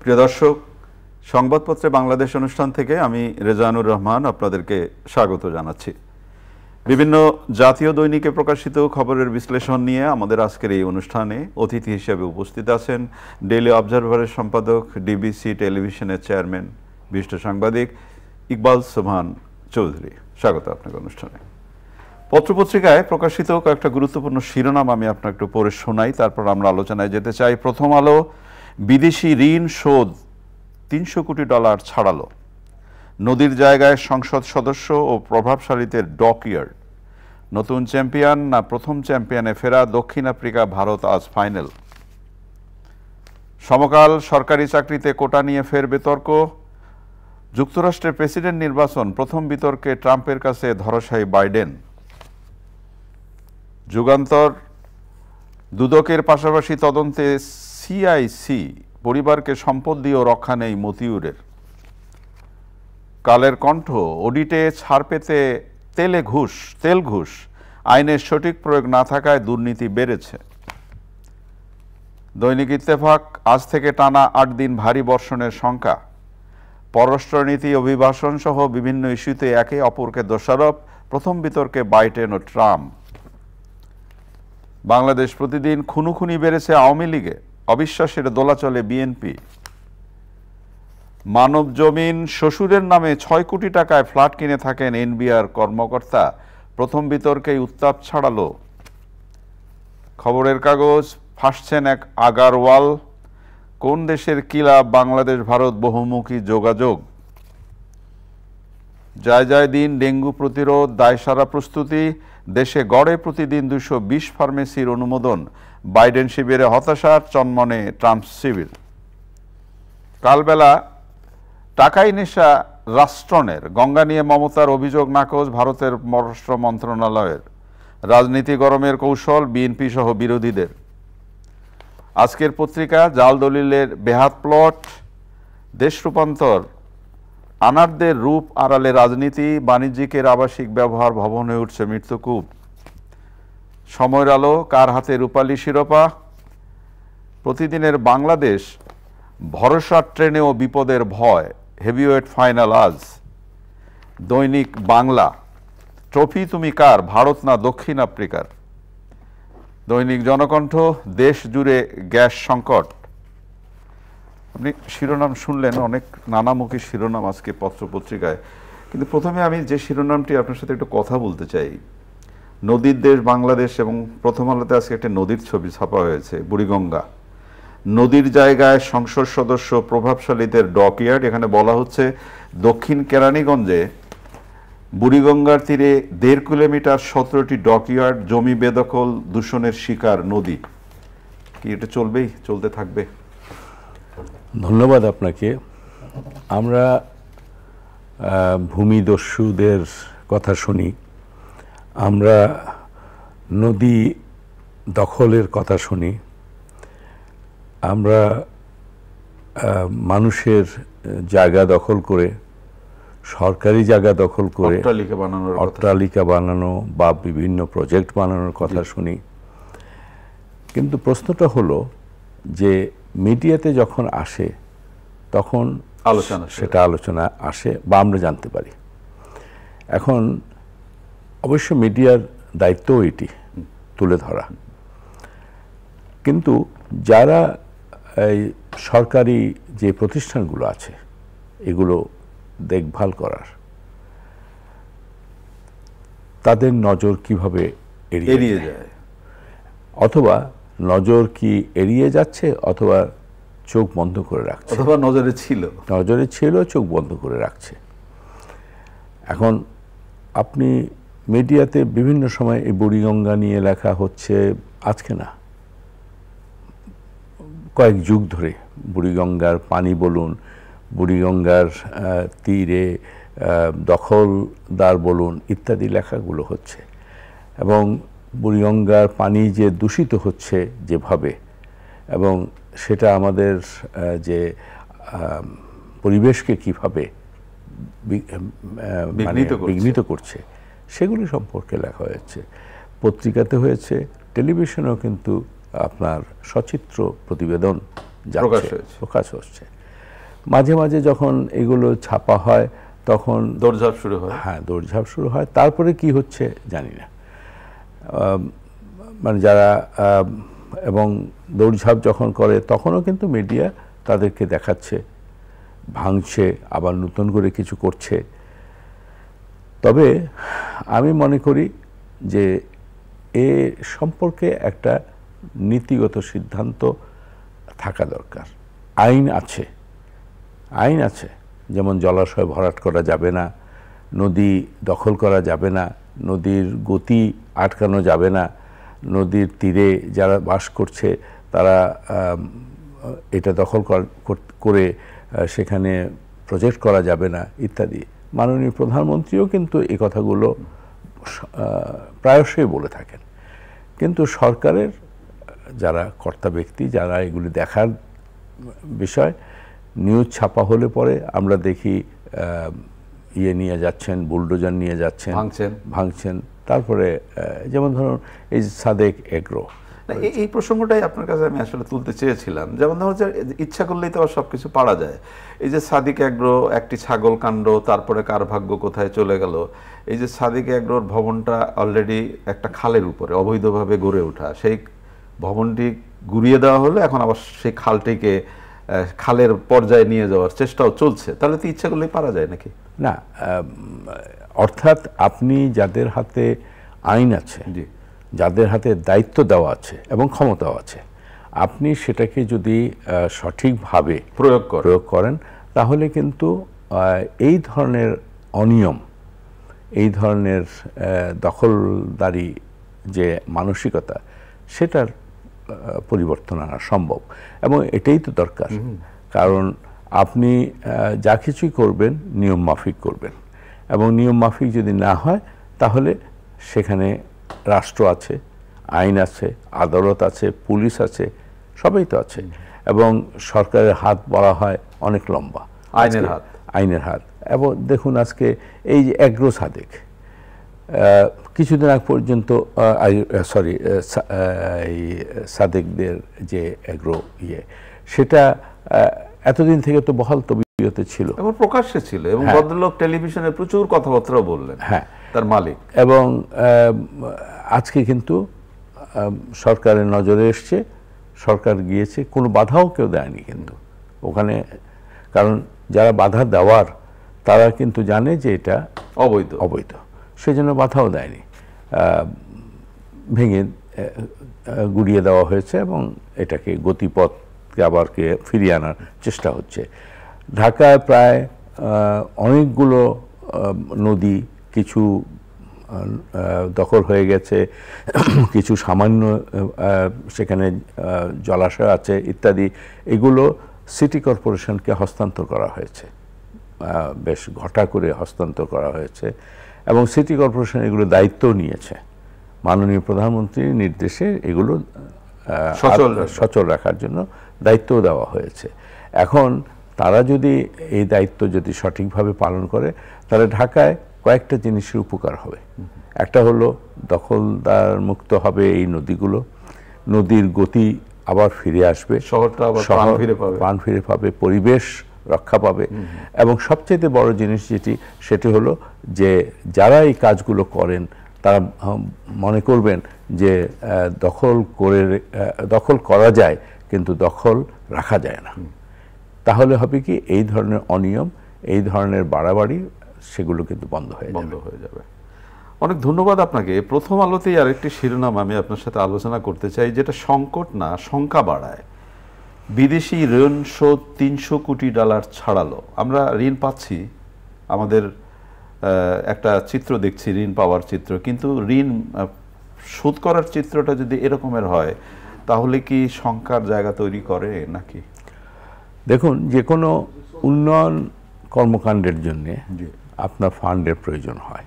প্রিয় দর্শক, সংবাদপত্রে বাংলাদেশ অনুষ্ঠান থেকে আমি রেজানুর রহমান আপনাদেরকে স্বাগত জানাচ্ছি। বিভিন্ন জাতীয় দৈনিকে প্রকাশিত খবরের বিশ্লেষণ নিয়ে আমাদের আজকের এই অনুষ্ঠানে অতিথি হিসেবে উপস্থিত আছেন ডেইলি অবজারভারের সম্পাদক, ডিবিসি টেলিভিশনের চেয়ারম্যান, বিশিষ্ট সাংবাদিক ইকবাল সোবহান চৌধুরী। স্বাগত আপনাকে অনুষ্ঠানে। পত্রপত্রিকায় প্রকাশিত কয়েকটা গুরুত্বপূর্ণ শিরোনাম আমি আপনাকে একটু পড়ে শোনাই, তারপর আমরা আলোচনায় যেতে চাই। প্রথম আলো, বিদেশি ঋণ শোধ $300 কোটি ছাড়ালো। নদীর জায়গায় সংসদ সদস্য ও প্রভাবশালীদের ডকইয়ার্ড। নতুন চ্যাম্পিয়ন না প্রথম চ্যাম্পিয়নে ফেরা দক্ষিণ আফ্রিকা ভারত আজ ফাইনাল। সমকাল, সরকারি চাকরিতে কোটা নিয়ে ফের বিতর্ক। যুক্তরাষ্ট্রের প্রেসিডেন্ট নির্বাচন, প্রথম বিতর্কে ট্রাম্পের কাছে ধরাশায়ী বাইডেন। যুগান্তর, দুদকের পাশাপাশি তদন্তে সিআইসি, পরিবারকে সম্পদ দিয়েও রক্ষা নেই মতিউরের। কালের কণ্ঠ, অডিটে ছাড় পেতে তেল ঘুষ, আইনের সঠিক প্রয়োগ না থাকায় দুর্নীতি বেড়েছে। দৈনিক ইত্তেফাক, আজ থেকে টানা 8 দিন ভারী বর্ষণের শঙ্কা। পররাষ্ট্রনীতি, অভিবাসন সহ বিভিন্ন ইস্যুতে একে অপরকে দোষারোপ, প্রথম বিতর্কে বাইডেন ও ট্রাম্প। বাংলাদেশ প্রতিদিন, খুনোখুনি বেড়েছে আওয়ামী লীগে, অবিশ্বাসের দোলাচলে বিএনপি। মানব জমিন, শ্বশুরের নামে 6 কোটি টাকায় ফ্ল্যাট কিনে থাকেন এনবিআর কর্মকর্তা, প্রথম বিতর্কেই উত্তাপ ছাড়ালো। খবরের কাগজ, ফাঁসছেন এক আগারওয়াল, কোন দেশের কিলা বাংলাদেশ ভারত বহুমুখী যোগাযোগ। যায় দিন, ডেঙ্গু প্রতিরোধ, দায়সারা প্রস্তুতি, দেশে গড়ে প্রতিদিন 220 ফার্মেসির অনুমোদন। বাইডেন শিবিরে হতাশার চনমনে ট্রাম্প শিবির। কালবেলা, টাকাই নেশা রাষ্ট্রনের, গঙ্গা নিয়ে মমতার অভিযোগ নাকচ ভারতের পররাষ্ট্র মন্ত্রণালয়ের। রাজনীতি গরমের কৌশল বিএনপি সহ বিরোধীদের। আজকের পত্রিকা, জাল দলিলের বেহাত প্লট, দেশ রূপান্তর, আনারদের রূপ আড়ালে রাজনীতি, বাণিজ্যিকের আবাসিক ব্যবহার ভবন হয়ে উঠছে মৃত্যুকূপ। সময়ের আলো, কার হাতে রূপালী শিরোপা। প্রতিদিনের বাংলাদেশ, ভরসার ট্রেনেও বিপদের ভয়, হেভিওয়েট ফাইনাল আজ। দৈনিক বাংলা, ট্রফি তুমি কার, ভারত না দক্ষিণ আফ্রিকার। দৈনিক জনকণ্ঠ, দেশ জুড়ে গ্যাস সংকট। আপনি শিরোনাম শুনলেন, অনেক নানামুখী শিরোনাম আজকে পত্রপত্রিকায়, কিন্তু প্রথমে আমি যে শিরোনামটি আপনার সাথে একটু কথা বলতে চাই, নদীর দেশ বাংলাদেশ, এবং প্রথম আলোতে আজকে একটা নদীর ছবি ছাপা হয়েছে, বুড়িগঙ্গা। নদীর জায়গায় সংসদ সদস্য প্রভাবশালীদের ডকইয়ার্ড। এখানে বলা হচ্ছে দক্ষিণ কেরানীগঞ্জে বুড়িগঙ্গার তীরে 1.5 কিলোমিটার 17টি ডকইয়ার্ড, জমি বেদখল, দূষণের শিকার নদী। কি এটা চলতে থাকবে? ধন্যবাদ আপনাকে। আমরা ভূমিদস্যুদের কথা শুনি, আমরা নদী দখলের কথা শুনি, আমরা মানুষের জায়গা দখল করে, সরকারি জায়গা দখল করে অট্টালিকা বানানো বা বিভিন্ন প্রজেক্ট বানানোর কথা শুনি। কিন্তু প্রশ্নটা হলো যে মিডিয়াতে যখন আসে তখন সেটা আলোচনা আসে বা আমরা জানতে পারি। এখন অবশ্য মিডিয়ার দায়িত্ব এটি তুলে ধরা, কিন্তু যারা এই সরকারি যে প্রতিষ্ঠানগুলো আছে এগুলো দেখভাল করার, তাদের নজর কিভাবে এড়িয়ে যায়, অথবা নজর কি এড়িয়ে যাচ্ছে অথবা চোখ বন্ধ করে রাখছে, অথবা নজরে ছিল চোখ বন্ধ করে রাখছে। এখন আপনি মিডিয়াতে বিভিন্ন সময় এই বুড়িগঙ্গা নিয়ে লেখা হচ্ছে, আজকে না, কয়েক যুগ ধরে বুড়িগঙ্গার পানি বলুন, বুড়িগঙ্গার তীরে দখলদার বলুন, ইত্যাদি লেখাগুলো হচ্ছে, এবং বুড়িগঙ্গার পানি যে দূষিত হচ্ছে যেভাবে, এবং সেটা আমাদের যে পরিবেশকে কিভাবে বিঘ্নিত করছে সেগুলি সম্পর্কে লেখা হয়েছে, পত্রিকাতে হয়েছে, টেলিভিশনেও কিন্তু আপনার সচিত্র প্রতিবেদন প্রকাশ হচ্ছে। মাঝে মাঝে যখন এগুলো ছাপা হয় তখন দৌড়ঝাঁপ শুরু হয়। হ্যাঁ, দৌড়ঝাঁপ শুরু হয়। তারপরে কি হচ্ছে জানি না, মানে যারা এবং দৌড়ঝাঁপ যখন করে তখনও কিন্তু মিডিয়া তাদেরকে দেখাচ্ছে, ভাঙছে, আবার নতুন করে কিছু করছে। তবে আমি মনে করি যে এ সম্পর্কে একটা নীতিগত সিদ্ধান্ত থাকা দরকার। আইন আছে, আইন আছে, যেমন জলাশয় ভরাট করা যাবে না, নদী দখল করা যাবে না, নদীর গতি আটকানো যাবে না, নদীর তীরে যারা বাস করছে তারা এটা দখল করে সেখানে প্রজেক্ট করা যাবে না ইত্যাদি। মাননীয় প্রধানমন্ত্রীও কিন্তু এই কথাগুলো প্রায়শই বলে থাকেন। কিন্তু সরকারের যারা কর্তা ব্যক্তি, যারা এগুলি দেখার বিষয়, নিউজ ছাপা হলে পরে আমরা দেখি নিয়ে যাচ্ছেন, বুলডোজার নিয়ে যাচ্ছেন, ভাঙছেন। তারপরে যেমন ধরুন এই সাদেক এগ্রো, এই প্রসঙ্গটাই আপনার কাছে আমি আসলে তুলতে চেয়েছিলাম। যেমন ধরুন যে ইচ্ছা করলেই তো আবার সবকিছু পারা যায়। এই যে সাদিক এগ্রো, একটি ছাগল কাণ্ড, তারপরে কার ভাগ্য কোথায় চলে গেল। এই যে সাদিক এগ্রোর ভবনটা অলরেডি একটা খালের উপরে অবৈধভাবে গড়ে ওঠা, সেই ভবনটি গুড়িয়ে দেওয়া হলো, এখন আবার সেই খালটিকে খালের পর্যায়ে নিয়ে যাওয়ার চেষ্টাও চলছে। তাহলে তো ইচ্ছা করলেই পারা যায় নাকি? না, অর্থাৎ আপনি যাদের হাতে আইন আছে, যাদের হাতে দায়িত্ব দেওয়া আছে এবং ক্ষমতাও আছে, আপনি সেটাকে যদি সঠিকভাবে প্রয়োগ করেন তাহলে কিন্তু এই ধরনের অনিয়ম, এই ধরনের দখলদারি যে মানসিকতা, সেটার পরিবর্তন আনা সম্ভব। এবং এটাই তো দরকার, কারণ আপনি যা কিছুই করবেন নিয়ম মাফিক করবেন, এবং নিয়ম মাফিক যদি না হয় তাহলে সেখানে রাষ্ট্র আছে, আইন আছে, আদালত আছে, পুলিশ আছে, সবাই তো আছে। এবং সরকারের হাত বলা হয় অনেক লম্বা, আইনের হাত। এবং দেখুন আজকে এই যে এগ্রো সাদেক, কিছুদিন আগ পর্যন্ত সাদেকদের যে এগ্রো সেটা এতদিন থেকে তো বহাল তবিয়তে ছিল, এবং প্রকাশ্যে ছিল, এবং ভদ্রলোক টেলিভিশনে প্রচুর কথাবার্তা বললেন, হ্যাঁ, তার মালিক। এবং আজকে কিন্তু সরকারের নজরে এসছে, সরকার গিয়েছে, কোনো বাধাও কেউ দেয়নি কিন্তু ওখানে। কারণ যারা বাধা দেওয়ার তারা কিন্তু জানে যে এটা অবৈধ, সেজন্য বাধাও দেয়নি, ভেঙে গুড়িয়ে দেওয়া হয়েছে এবং এটাকে গতিপথকে আবার ফিরিয়ে আনার চেষ্টা হচ্ছে। ঢাকায় প্রায় অনেকগুলো নদী, কিছু দখল হয়ে গেছে, কিছু সামান্য সেখানে জলাশয় আছে ইত্যাদি। এগুলো সিটি কর্পোরেশনকে হস্তান্তর করা হয়েছে, বেশ ঘটা করে হস্তান্তর করা হয়েছে, এবং সিটি কর্পোরেশন এগুলো দায়িত্বও নিয়েছে। মাননীয় প্রধানমন্ত্রীর নির্দেশে এগুলো সচল রাখার জন্য দায়িত্বও দেওয়া হয়েছে। এখন তারা যদি এই দায়িত্ব যদি সঠিকভাবে পালন করে তাহলে ঢাকায় কয়েকটা জিনিসের উপকার হবে। একটা হলো দখলদার মুক্ত হবে এই নদীগুলো, নদীর গতি আবার ফিরে আসবে, শহরটা আবার প্রাণ ফিরে পাবে, পরিবেশ রক্ষা পাবে। এবং সবচেয়ে বড় জিনিস সেটি হলো যে যারা এই কাজগুলো করেন তারা মনে করবেন যে দখল করা যায় কিন্তু দখল রাখা যায় না। তাহলে হবে কি, এই ধরনের অনিয়ম, এই ধরনের বাড়াবাড়ি, সেগুলো কিন্তু বন্ধ হয়ে যাবে। অনেক ধন্যবাদ আপনাকে। প্রথম আলোতেই আরেকটি শিরোনাম আমি আপনার সাথে আলোচনা করতে চাই, যেটা সংকট না শঙ্কা বাড়ায়। বিদেশি ঋণ শোধ $300 কোটি ছাড়ালো। আমরা ঋণ পাচ্ছি, আমাদের একটা চিত্র দেখছি, ঋণ পাওয়ার চিত্র, কিন্তু ঋণ শোধ করার চিত্রটা যদি এরকমের হয় তাহলে কি শঙ্কার জায়গা তৈরি করে নাকি? দেখুন, যে কোনো উন্নয়ন কর্মকাণ্ডের জন্য আপনার ফান্ডের প্রয়োজন হয়।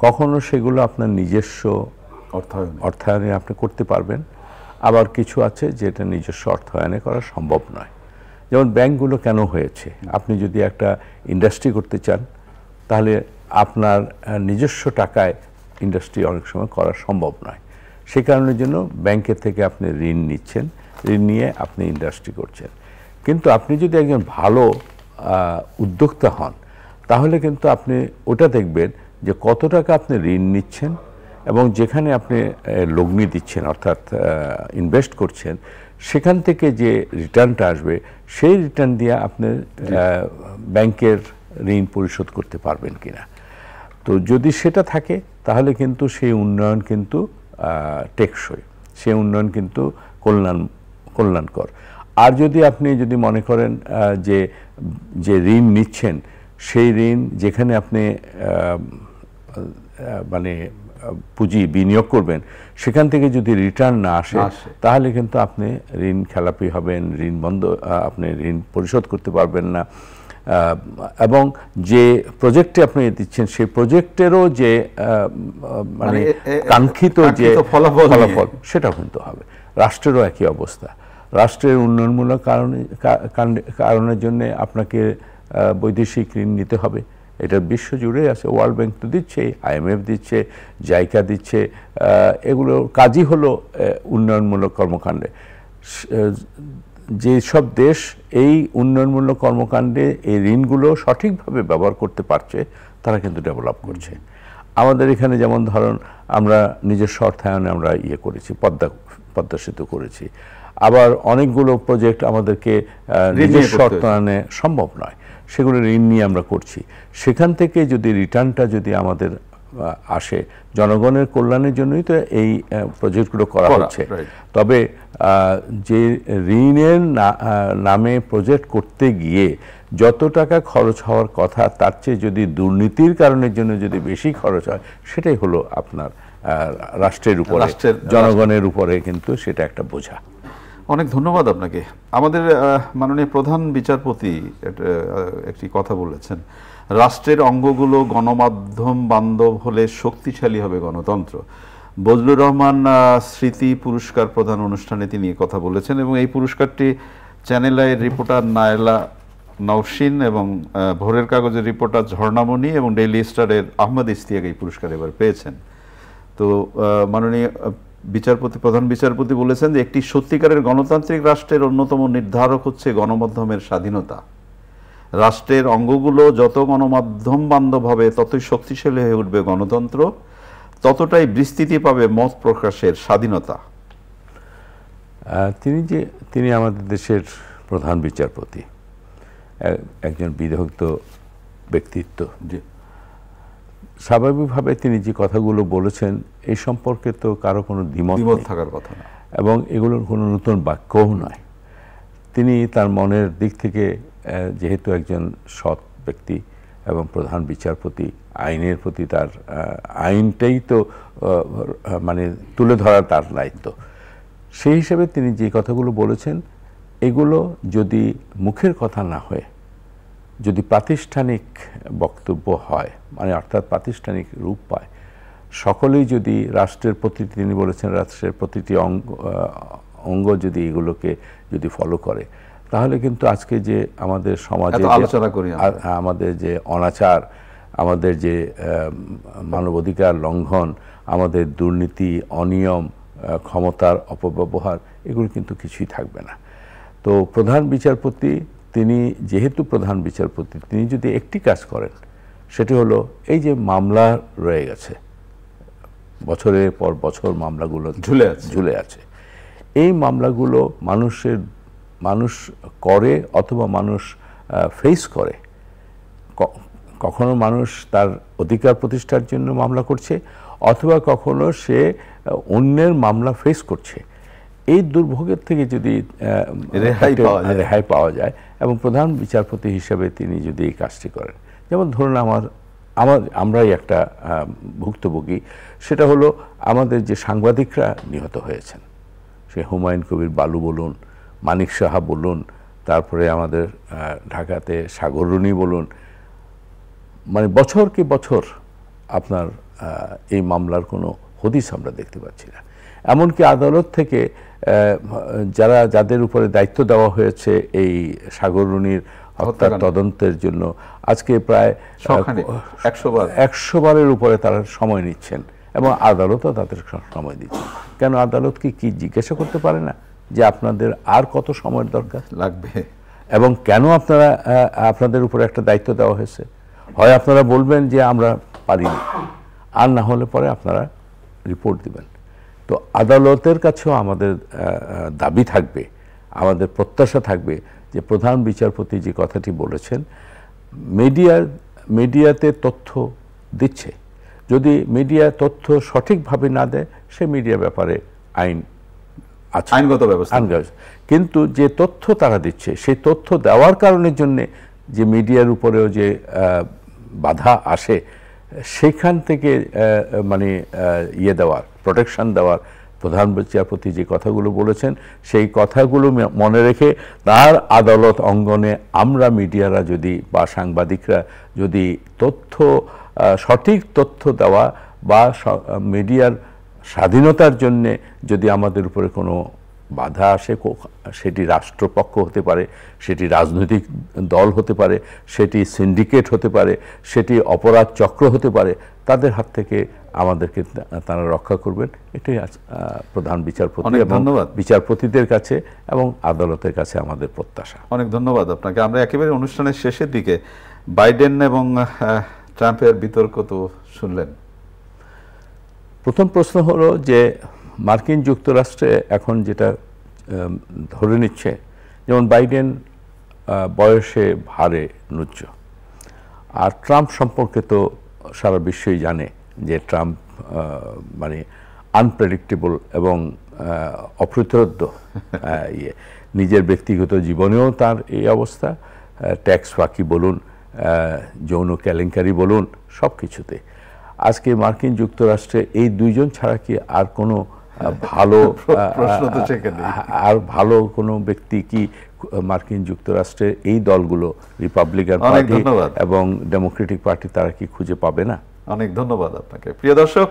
কখনো সেগুলো আপনার নিজস্ব অর্থায়নে আপনি করতে পারবেন, আবার কিছু আছে যেটা নিজস্ব অর্থায়নে করা সম্ভব নয়। যেমন ব্যাংকগুলো কেন হয়েছে, আপনি যদি একটা ইন্ডাস্ট্রি করতে চান তাহলে আপনার নিজস্ব টাকায় ইন্ডাস্ট্রি অনেক সময় করা সম্ভব নয়। সে কারণের জন্য ব্যাংকের থেকে আপনি ঋণ নিচ্ছেন, ঋণ নিয়ে আপনি ইন্ডাস্ট্রি করছেন। কিন্তু আপনি যদি একজন ভালো উদ্যোক্তা হন, তাহলে কিন্তু আপনি ওটা দেখবেন যে কত টাকা আপনি ঋণ নিচ্ছেন এবং যেখানে আপনি লগ্নি দিচ্ছেন অর্থাৎ ইনভেস্ট করছেন, সেখান থেকে যে রিটার্নটা আসবে সেই রিটার্ন দিয়ে আপনি ব্যাংকের ঋণ পরিশোধ করতে পারবেন কিনা। তো যদি সেটা থাকে তাহলে কিন্তু সেই উন্নয়ন কিন্তু টেকসই, সেই উন্নয়ন কিন্তু কল্যাণকর। আর যদি আপনি যদি মনে করেন যে ঋণ নিচ্ছেন সেই ঋণ যেখানে আপনি মানে পুঁজি বিনিয়োগ করবেন সেখান থেকে যদি রিটার্ন না আসে, তাহলে কিন্তু আপনি ঋণ খেলাপি হবেন, আপনি ঋণ পরিশোধ করতে পারবেন না। এবং যে প্রজেক্টে আপনি দিচ্ছেন সেই প্রজেক্টেরও যে মানে কাঙ্ক্ষিত যে ফলাফল সেটাও কিন্তু হবে। রাষ্ট্রেরও একই অবস্থা। রাষ্ট্রের উন্নয়নমূলক কারণের জন্য আপনাকে বৈদেশিক ঋণ নিতে হবে। এটা বিশ্বজুড়ে আছে, ওয়ার্ল্ড ব্যাংক তো দিচ্ছে, IMF দিচ্ছে, জাইকা দিচ্ছে। এগুলো কাজই হলো উন্নয়নমূলক কর্মকাণ্ডে। যেসব দেশ এই উন্নয়নমূলক কর্মকাণ্ডে এই ঋণগুলো সঠিকভাবে ব্যবহার করতে পারছে তারা কিন্তু ডেভেলপ করছে। আমাদের এখানে যেমন ধরুন আমরা নিজস্ব অর্থায়নে আমরা করেছি, পদ্মা সেতু করেছি। আবার অনেকগুলো প্রজেক্ট আমাদেরকে নিজস্ব অর্থায়নে সম্ভব নয়, সেগুলো ঋণ নিয়ে আমরা করছি। সেখান থেকে যদি রিটার্নটা যদি আমাদের আসে, জনগণের কল্যাণের জন্যই তো এই প্রজেক্টগুলো করা হচ্ছে। তবে যে ঋণের নামে প্রজেক্ট করতে গিয়ে যত টাকা খরচ হওয়ার কথা তার চেয়ে যদি দুর্নীতির কারণের জন্য যদি বেশি খরচ হয়, সেটাই হলো আপনার রাষ্ট্রের উপরে, জনগণের উপরে কিন্তু সেটা একটা বোঝা। অনেক ধন্যবাদ আপনাকে। আমাদের মাননীয় প্রধান বিচারপতি একটি কথা বলেছেন, রাষ্ট্রের অঙ্গগুলো গণমাধ্যম বান্ধব হলে শক্তিশালী হবে গণতন্ত্র। বজলুর রহমান স্মৃতি পুরস্কার প্রদান অনুষ্ঠানে তিনি কথা বলেছেন এবং এই পুরস্কারটি চ্যানেল আইয়ের রিপোর্টার নায়লা নওশিন এবং ভোরের কাগজের রিপোর্টার ঝর্ণামণি এবং ডেইলি স্টারের আহমদ ইস্তিয়াক এই পুরস্কার এবার পেয়েছেন। তো মাননীয় প্রধান বিচারপতি বলেছেন যে একটি সত্যিকারের গণতান্ত্রিক রাষ্ট্রের অন্যতম নির্ধারক হচ্ছে গণমাধ্যমের স্বাধীনতা। রাষ্ট্রের অঙ্গগুলো যত গণমাধ্যম বান্ধব হবে ততই শক্তিশালী হয়ে উঠবে গণতন্ত্র, ততটাই বিস্তৃতি পাবে মত প্রকাশের স্বাধীনতা। তিনি আমাদের দেশের প্রধান বিচারপতি, একজন বিদগ্ধ ব্যক্তিত্ব। স্বাভাবিকভাবে তিনি যে কথাগুলো বলেছেন এই সম্পর্কে তো কারো কোনো দ্বিমত থাকার কথা না এবং এগুলোর কোনো নতুন বাক্যও নয়। তিনি তার মনের দিক থেকে যেহেতু একজন সৎ ব্যক্তি এবং প্রধান বিচারপতি, আইনের প্রতি তার আইনটাই তো মানে তুলে ধরার তার দায়িত্ব। সেই হিসেবে তিনি যে কথাগুলো বলেছেন এগুলো যদি মুখের কথা না হয়ে যদি প্রাতিষ্ঠানিক বক্তব্য হয়, মানে অর্থাৎ প্রাতিষ্ঠানিক রূপ পায়, সকলেই যদি রাষ্ট্রের প্রতি, তিনি বলেছেন রাষ্ট্রের প্রতিটি অঙ্গ যদি এগুলোকে যদি ফলো করে, তাহলে কিন্তু আজকে যে আমাদের সমাজে আমাদের যে অনাচার, আমাদের যে মানবাধিকার লঙ্ঘন, আমাদের দুর্নীতি, অনিয়ম, ক্ষমতার অপব্যবহার, এগুলো কিন্তু কিছুই থাকবে না। তো প্রধান বিচারপতি তিনি যেহেতু প্রধান বিচারপতি, তিনি যদি একটি কাজ করেন সেটি হলো এই যে মামলা রয়ে গেছে, বছরের পর বছর মামলাগুলো ঝুলে আছে, এই মামলাগুলো মানুষ করে অথবা মানুষ ফেস করে। কখনো মানুষ তার অধিকার প্রতিষ্ঠার জন্য মামলা করছে অথবা কখনো সে অন্যের মামলা ফেস করছে। এই দুর্ভোগের থেকে যদি রেহাই পাওয়া যায় এবং প্রধান বিচারপতি হিসেবে তিনি যদি এই কাজটি করেন, যেমন ধরুন আমরাই একটা ভুক্তভোগী, সেটা হলো আমাদের যে সাংবাদিকরা নিহত হয়েছেন, সে হুমায়ুন কবির বালু বলুন, মানিক সাহা বলুন, তারপরে আমাদের ঢাকাতে সাগর রুনি বলুন, মানে বছর কি বছর আপনার এই মামলার কোনো হদিস আমরা দেখতে পাচ্ছি না। এমনকি আদালত থেকে যাদের উপরে দায়িত্ব দেওয়া হয়েছে এই সাগর রুনির হত্যার তদন্তের জন্য, আজকে প্রায় 100 বারের উপরে তারা সময় নিচ্ছেন এবং আদালতও তাদের সময় দিচ্ছে। কেন আদালত কি জিজ্ঞাসা করতে পারে না যে আপনাদের আর কত সময়ের দরকার লাগবে? এবং কেন আপনারা আপনাদের উপরে একটা দায়িত্ব দেওয়া হয়েছে। হয় আপনারা বলবেন যে আমরা পারিনি, আর না হলে পরে আপনারা রিপোর্ট দিবেন। তো আদালতের কাছেও আমাদের দাবি থাকবে, আমাদের প্রত্যাশা থাকবে যে প্রধান বিচারপতি যে কথাটি বলেছেন, মিডিয়াতে তথ্য দিচ্ছে, যদি মিডিয়া তথ্য সঠিকভাবে না দেয় সে মিডিয়া ব্যাপারে আইন আছে, আইনগত ব্যবস্থা। কিন্তু যে তথ্য তারা দিচ্ছে সেই তথ্য দেওয়ার কারণের জন্য যে মিডিয়ার উপরেও যে বাধা আসে, সেখান থেকে মানে দেওয়ার, প্রোটেকশন দেওয়ার প্রধান বিচারপতি যে কথাগুলো বলেছেন সেই কথাগুলো মনে রেখে তার আদালত অঙ্গনে আমরা মিডিয়ারা যদি বা সাংবাদিকরা যদি সঠিক তথ্য দেওয়া বা মিডিয়ার স্বাধীনতার জন্যে যদি আমাদের উপরে কোনো বাধা আসে, সেটি রাষ্ট্রপক্ষ হতে পারে, সেটি রাজনৈতিক দল হতে পারে, সেটি সিন্ডিকেট হতে পারে, সেটি অপরাধ চক্র হতে পারে, তাদের হাত থেকে আমাদেরকে তারা রক্ষা করবেন, এটাই প্রধান বিচারপতি এবং বিচারপতিদের কাছে এবং আদালতের কাছে আমাদের প্রত্যাশা। অনেক ধন্যবাদ আপনাকে। আমরা একেবারে অনুষ্ঠানের শেষের দিকে বাইডেন এবং ট্রাম্পের বিতর্ক তো শুনলেন। প্রথম প্রশ্ন হলো যে মার্কিন যুক্তরাষ্ট্রে এখন যেটা ধরে নিচ্ছে, যেমন বাইডেন বয়সে ভারে নুচ্চ, আর ট্রাম্প সম্পর্কে তো সারা বিশ্বই জানে যে ট্রাম্প মানে আনপ্রেডিক্টেবল এবং অপ্রতিরোধ্য, নিজের ব্যক্তিগত জীবনেও তার এই অবস্থা, ট্যাক্স ফাঁকি বলুন, যৌন কেলেঙ্কারি বলুন, সব কিছুতে। আজকে মার্কিন যুক্তরাষ্ট্রে এই দুইজন ছাড়া কি আর কোনো ভালো কোনো ব্যক্তি কি মার্কিন যুক্তরাষ্ট্রের এই দলগুলো, রিপাবলিকান পার্টি এবং ডেমোক্রেটিক পার্টি, তারা কি খুঁজে পাবে না? অনেক ধন্যবাদ আপনাকে। প্রিয় দর্শক,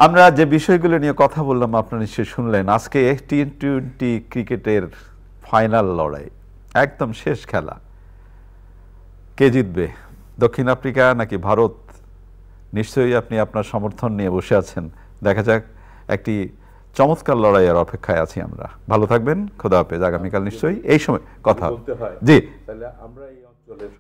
আমরা যে বিষয়গুলো নিয়ে কথা বললাম আপনারা নিশ্চয়ই শুনলেন। আজকে টি-20 ক্রিকেটের ফাইনাল লড়াই, একদম শেষ খেলা। কে জিতবে, দক্ষিণ আফ্রিকা নাকি ভারত? নিশ্চয়ই আপনি আপনার সমর্থন নিয়ে বসে আছেন। দেখা যাক, একটি চমৎকার লড়াইয়ের অপেক্ষায় আছি আমরা। ভালো থাকবেন, খোদা হাফেজ। আগামীকাল নিশ্চয়ই এই সময় কথা হবে। জি, তাহলে আমরা এই অঞ্চলের